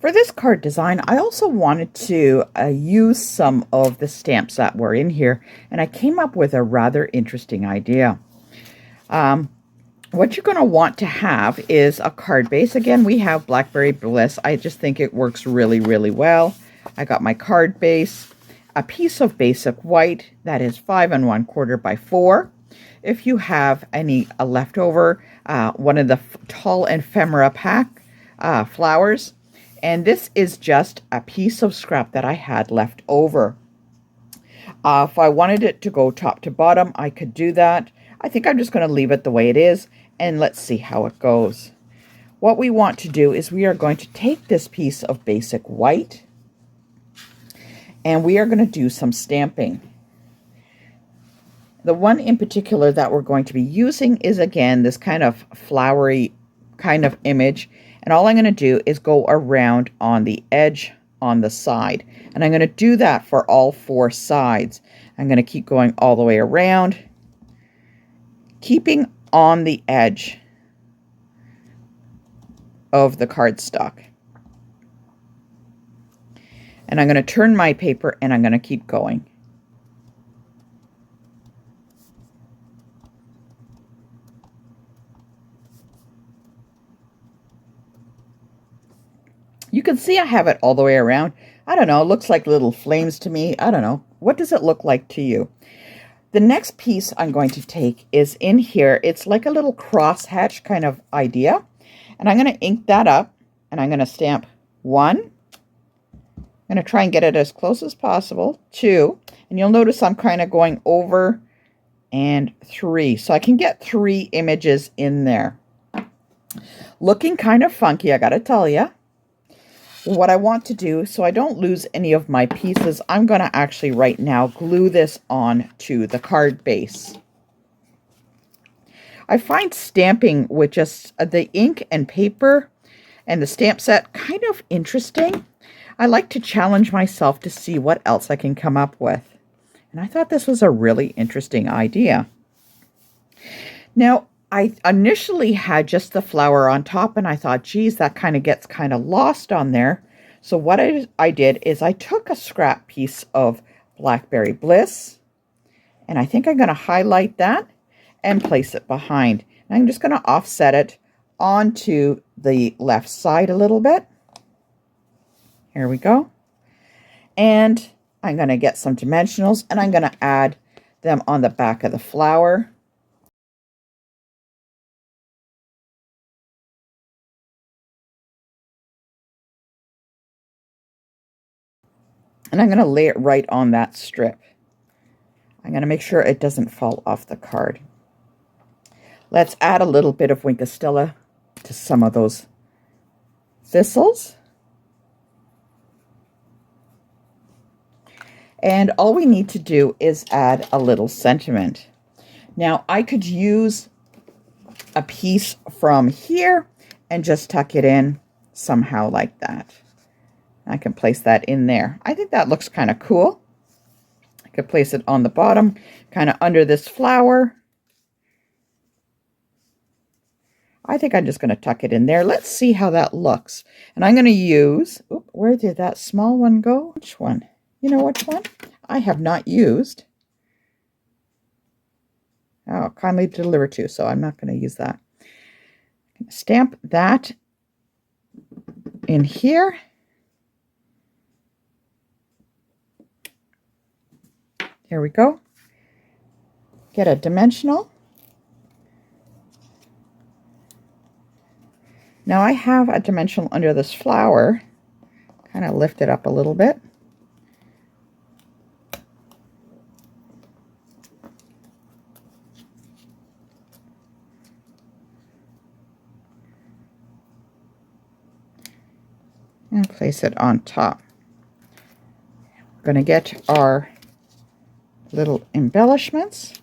For this card design, I also wanted to use some of the stamps that were in here, and I came up with a rather interesting idea. What you're going to want to have is a card base. Again, we have Blackberry Bliss. I just think it works really, really well. I got my card base, a piece of basic white that is 5 1/4 by 4. If you have any leftover, one of the tall ephemera pack flowers. And this is just a piece of scrap that I had left over. If I wanted it to go top to bottom, I could do that. I think I'm just going to leave it the way it is, and let's see how it goes. What we want to do is we are going to take this piece of basic white, and we are going to do some stamping. The one in particular that we're going to be using is, again, this kind of flowery kind of image. And all I'm going to do is go around on the edge on the side. And I'm going to do that for all 4 sides. I'm going to keep going all the way around, keeping on the edge of the cardstock. And I'm going to turn my paper and I'm going to keep going. You can see I have it all the way around. I don't know, it looks like little flames to me. I don't know. What does it look like to you? The next piece I'm going to take is in here. It's like a little crosshatch kind of idea. And I'm going to ink that up, and I'm going to stamp 1. I'm going to try and get it as close as possible. 2. And you'll notice I'm kind of going over, and 3. So I can get 3 images in there. Looking kind of funky, I got to tell you. What I want to do, so I don't lose any of my pieces, I'm going to actually right now glue this on to the card base. I find stamping with just the ink and paper and the stamp set kind of interesting. I like to challenge myself to see what else I can come up with. And I thought this was a really interesting idea. Now, I initially had just the flower on top, and I thought, geez, that kind of gets kind of lost on there. So what I did is I took a scrap piece of Blackberry Bliss, and I think I'm going to highlight that and place it behind. And I'm just going to offset it onto the left side a little bit. Here we go. And I'm going to get some dimensionals, and I'm going to add them on the back of the flower. And I'm going to lay it right on that strip. I'm going to make sure it doesn't fall off the card. Let's add a little bit of Wink of Stella to some of those thistles. And all we need to do is add a little sentiment. Now, I could use a piece from here and just tuck it in somehow like that. I can place that in there. I think that looks kind of cool. I could place it on the bottom, kind of under this flower. I think I'm just going to tuck it in there. Let's see how that looks. And I'm going to use, where did that small one go? Which one? You know which one? I have not used. Oh, kindly deliver to, so I'm not going to use that. I'm going to stamp that in here. Here we go. Get a dimensional. Now I have a dimensional under this flower. Kind of lift it up a little bit. And place it on top. We're going to get our little embellishments.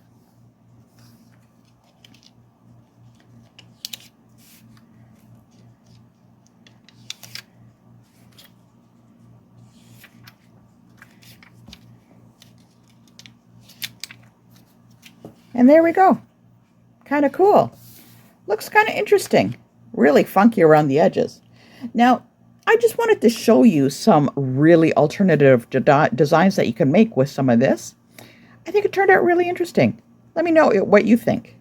And there we go. Kind of cool. Looks kind of interesting. Really funky around the edges. Now, I just wanted to show you some really alternative designs that you can make with some of this. I think it turned out really interesting. Let me know what you think.